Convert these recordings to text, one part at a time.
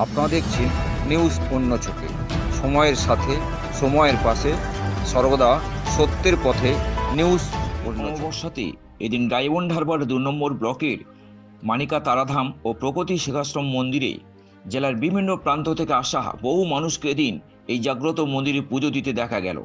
আপনারা দেখছেন নিউজ অন্য চোখে, সময়ের সাথে সময়ের পাশে, সর্বদা সত্যের পথে নিউজ অমাবস্যাতে এদিন ডায়মন্ড হারবার 2 নম্বর ব্লকের মানিকা তারাধাম ও প্রগতি সেবাশ্রম মন্দিরে জেলার বিভিন্ন প্রান্ত থেকে আসা বহু মানুষকে এদিন এই জাগ্রত মন্দিরে পুজো দিতে দেখা গেল।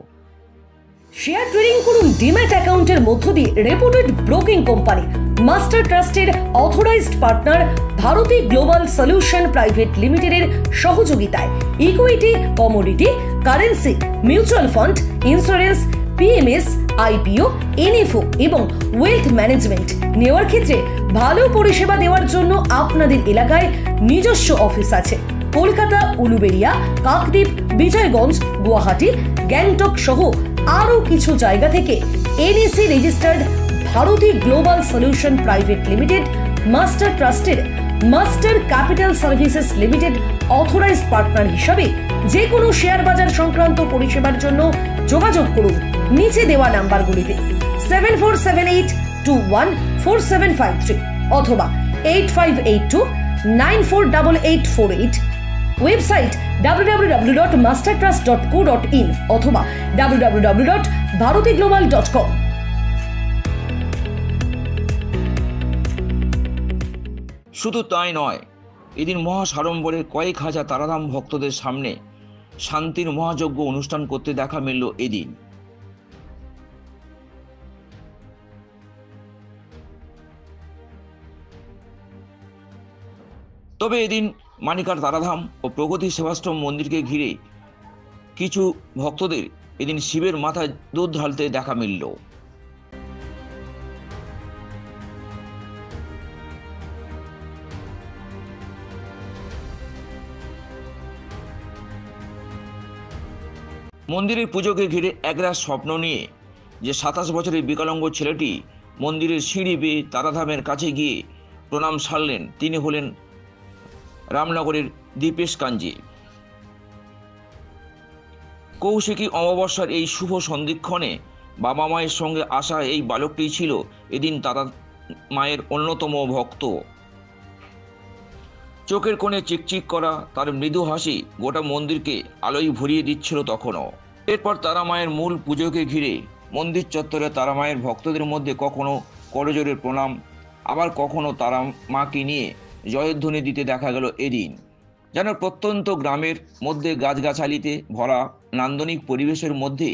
শেয়ার ট্রেডিং করুন ডিম্যাট অ্যাকাউন্টের মধ্য দিয়ে রেপুটেড ব্রোকিং কোম্পানি মাস্টার ট্রাস্টের authorised partner Bharati global solution private লিমিটেডের সহযোগিতায় equity, commodity, currency, mutual fund, insurance, PMS, IPO, NFO এবং ওয়েলথ ম্যানেজমেন্ট নেওয়ার ক্ষেত্রে ভালো পরিষেবা দেওয়ার জন্য আপনাদের এলাকায় নিজস্ব অফিস আছে। কলকাতা, উলুবেড়িয়া, কাকদ্বীপ, বিজয়গঞ্জ, গুয়াহাটি, গ্যাংটক সহ আরও কিছু জায়গা থেকে NAC registered Bharti global solution private limited master ট্রাস্টের master capital services limited authorised partner হিসাবে যে কোনো শেয়ার বাজার সংক্রান্ত পরিষেবার জন্য যোগাযোগ করুন নিচে দেওয়া নাম্বারগুলিতে 7478214753 অথবা 8582948848, ওয়েবসাইট www.mastertrust.co.in অথবা www.bharatiglobal.com। শুধু তাই নয়, এদিন মহাসাড়ম্বরের কয়েক হাজার তারাধাম ভক্তদের সামনে শান্তির মহাযজ্ঞ অনুষ্ঠান করতে দেখা মিলল এদিন। তবে এদিন মানিকার তারাধাম ও প্রগতি সেবাশ্রম মন্দিরকে ঘিরে কিছু ভক্তদের এদিন শিবের মাথায় দুধ ঢালতে দেখা মিলল। মন্দিরের পুজোকে ঘিরে একরাশ স্বপ্ন নিয়ে যে 27 বছরের বিকলাঙ্গ ছেলেটি মন্দিরের সিঁড়ি বেয়ে তারাধামের কাছে গিয়ে প্রণাম সারলেন, তিনি হলেন রামনগরের দীপেশ কাঞ্জি। কৌশিকী অমাবস্যার এই শুভ সন্ধিক্ষণে বাবা মায়ের সঙ্গে আসা এই বালকটি ছিল এদিন তারা মায়ের অন্যতম ভক্ত। চোখের কোণে চিকচিক করা তার মৃদু হাসি গোটা মন্দিরকে আলোয় ভরিয়ে দিচ্ছিল তখনও। এরপর তারা মায়ের মূল পুজোকে ঘিরে মন্দির চত্বরে তারা মায়ের ভক্তদের মধ্যে কখনো করজোড়ে প্রণাম, আবার কখনো তারা মাকে নিয়ে জয়ধ্বনি দিতে দেখা গেল এদিন। যেন প্রত্যন্ত গ্রামের মধ্যে গাছগাছালিতে ভরা নান্দনিক পরিবেশের মধ্যে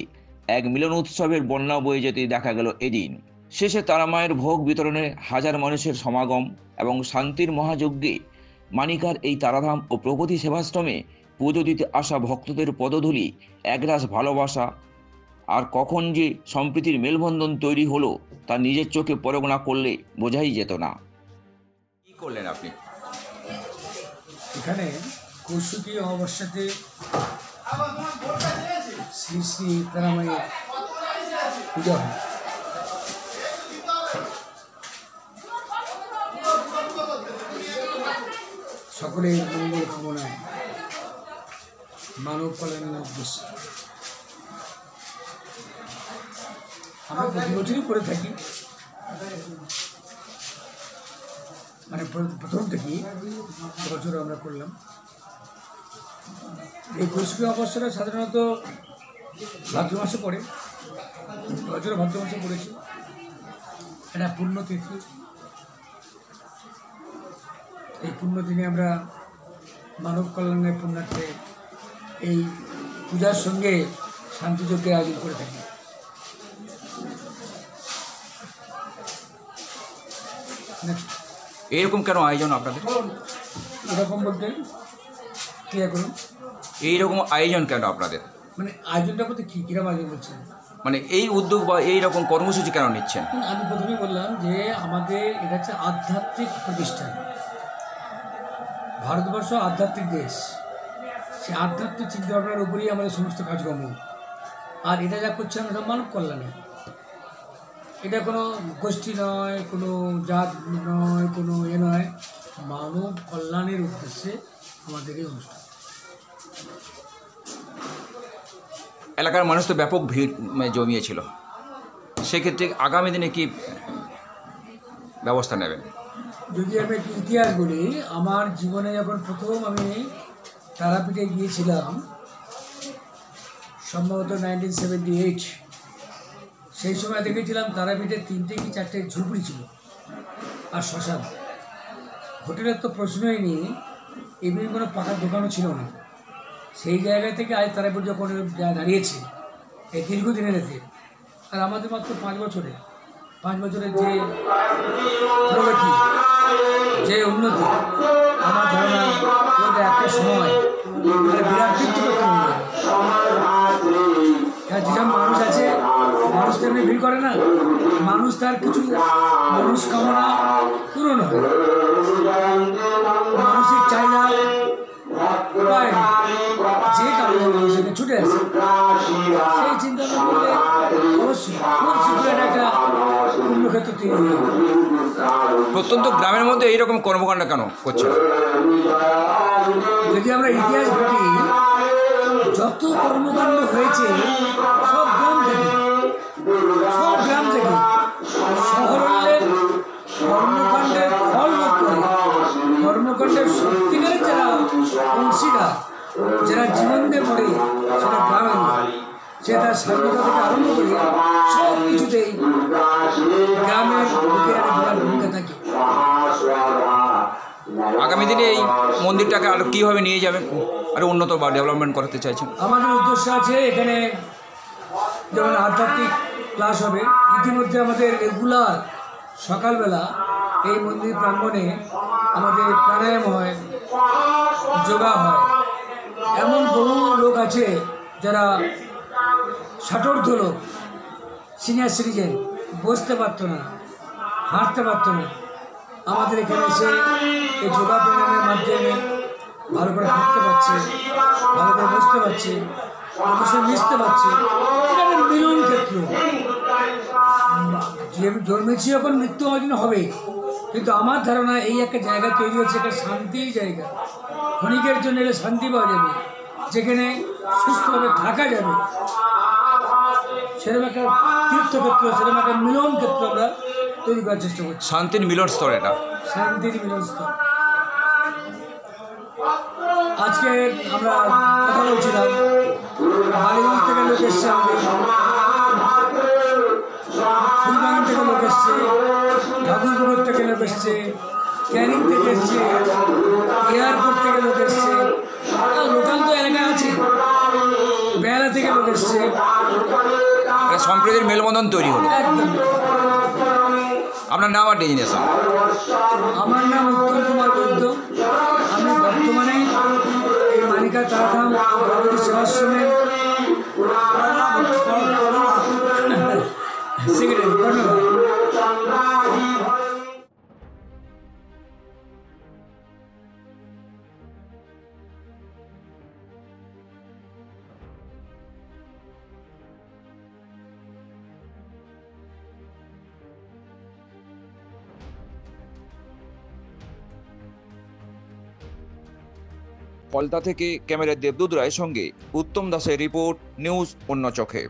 এক মিলন উৎসবের বন্যা বয়ে যেতে দেখা গেল এদিন। শেষে তারা মায়ের ভোগ বিতরণে হাজার মানুষের সমাগম এবং শান্তির মহাযজ্ঞে মানিকার এই তারাধাম ও প্রগতি সেবাশ্রমে পুজো দিতে আসা ভক্তদের পদধূলি একরাশ ভালোবাসা, আর কখন যে সম্প্রীতির মেলবন্ধন তৈরি হলো তা নিজের চোখে পরখ না করলে বোঝাই যেত না। কি করলেন আপনি এখানে? কৌশিকী অমাবস্যাতে শ্রী শ্রী তারামায়ের পূজা হয়। সকলের মঙ্গল কামনায়, মানব কল্যাণের উদ্দেশ্যে আমরা প্রতি বছরই করে থাকি। মানে প্রথম থেকেই বছর আমরা করলাম। এই কৌশিকী অমাবস্যাটা সাধারণত ভাদ্র মাসে পড়ে, বছর ভাদ্র মাসে পড়েছে। এটা পুণ্যতিথি। এই পুণ্যদিনে আমরা মানব কল্যাণের পুণ্যার্থে এই পূজার সঙ্গে শান্তিযজ্ঞের আয়োজন করে থাকি। এইরকম কেন আয়োজন আপনাদের? এরকম বলতে ক্লিয়ার করুন। এইরকম আয়োজন কেন আপনাদের? মানে আয়োজনটা বলতে কী কীরকম আয়োজন করছেন? মানে এই উদ্যোগ বা এইরকম কর্মসূচি কেন নিচ্ছেন? আমি প্রথমেই বললাম যে আমাদের এটা হচ্ছে আধ্যাত্মিক প্রতিষ্ঠান। ভারতবর্ষ আধ্যাত্মিক দেশ। সেই আধ্যাত্মিক চিন্তাভাবনার উপরেই আমাদের সমস্ত কাজকর্ম। আর এটা যা করছে আমরা মানব কল্যাণে। এটা কোনো গোষ্ঠী নয়, কোনো জাত নয়, কোনো নয়, মানব কল্যাণের উদ্দেশ্যে আমাদের এই অনুষ্ঠান। এলাকার মানুষ তো ব্যাপক ভিড় জমিয়েছিল, সেক্ষেত্রে আগামী দিনে কি ব্যবস্থা নেবেন? যদি আমি একটু ইতিহাস বলি, আমার জীবনে যখন প্রথম আমি তারাপীঠে গিয়েছিলাম সম্ভবত 1978, সেই সময় দেখেছিলাম তারাপীঠে 3টে কি 4টে ঝুপড়ি ছিল আর শ্মশান। হোটেলের তো প্রশ্নই নেই, এমনি কোনো পাকার দোকানও ছিল না। সেই জায়গা থেকে আজ তারাপীঠ যখন দাঁড়িয়েছে এই দীর্ঘদিনের এতে, আর আমাদের মাত্র 5 বছরের যে প্রগতি, যে উন্নতি, আমার ধারণা এটা একটা সময় বিরাট তৃপ্তি করতে হবে। যেসব মানুষ আছে, মানুষ তেমনি ভিড় করে না, মানুষ তার কিছু মনস্কামনা পূরণ হয়, মানসিক চাহিদা পায় না, যে কারণে মানুষের ছুটে আসে। সেই চিন্তা করলে অবশ্যই খুব শীঘ্র একটা পুণ্যক্ষেত্র তৈরি হয়ে যাবে। প্রত্যন্ত গ্রামের মধ্যে এইরকম কর্মকাণ্ড কেন করছে? যদি আমরা ইতিহাস ঘাঁটি, যত কর্মকাণ্ড হয়েছে সব গ্রাম থেকে শহরের কর্মকাণ্ডের ফল ভোগ করে, কর্মকাণ্ডের সত্যিকারের যারা অংশীদার, যারা জীবন দিয়ে পড়ে, সেটা গ্রামে নয়। সে তার স্বাধীনতা থেকে আরম্ভ করে সব কিছুতেই গ্রামের লোকের একটা বিরাট ভূমিকা থাকে। আগামী দিনে এই মন্দিরটাকে আরো কীভাবে নিয়ে যাবেন, আরো উন্নত বা ডেভেলপমেন্ট করতে চাইছেন? আমাদের উদ্দেশ্য আছে এখানে যেমন আধ্যাত্মিক ক্লাস হবে। ইতিমধ্যে আমাদের রেগুলার সকালবেলা এই মন্দির প্রাঙ্গণে আমাদের প্রাণায়াম হয়, যোগা হয়। এমন বহু লোক আছে যারা ষাটোর্ধ্ব লোক, সিনিয়র সিটিজেন, বসতে পারতো না, হাঁটতে পারতো না, আমাদের এখানে এসে এই যোগা প্রাণায়ামের মাধ্যমে ভালো করে হাঁটতে পারছে, ভালো করে বসতে পারছে, মানুষের মিশতে পারছে। এটা একটা মিলন ক্ষেত্র। জন্মেছি এখন, মৃত্যু আমাদের হবে, কিন্তু আমার ধারণা এই একটা জায়গা তৈরি হচ্ছে, একটা শান্তির জায়গা। ক্ষণিকের জন্য এলে শান্তি পাওয়া যাবে, যেখানে সুস্থভাবে থাকা যাবে। সেরকম একটা তীর্থক্ষেত্র, সেরকম একটা মিলন ক্ষেত্র আমরা তৈরি করার চেষ্টা করছি। শান্তির মিলন স্তর, এটা শান্তির মিলনস্থল। আজকে আমরা কথা বলছিলাম, বালিগঞ্জ থেকে লোক এসছে, আমাদের ফুলবাগান থেকে লোক এসছে, ঠাকুরপুকুর থেকে লোক এসছে, ক্যানিং থেকে এসছে, এয়ারপোর্ট থেকে লোক এসছে, লোকাল তো এলাকায় আছে, বেলা থেকে লোক এসছে। সম্প্রীতির মেলবন্ধন তৈরি হলো। একদম। আপনার নাম আর ডেজিনেশন? আমার নাম উত্তম কুমার বৈদ্য। আমি বর্তমানে এই মানিকা তারাধাম ভগবতী সেবাশ্রমের সেক্রেটারি। ধন্যবাদ। ফলতা থেকে ক্যামেরায় দেবদূত রায়ের সঙ্গে উত্তম দাসের রিপোর্ট, নিউজ অন্য চোখে।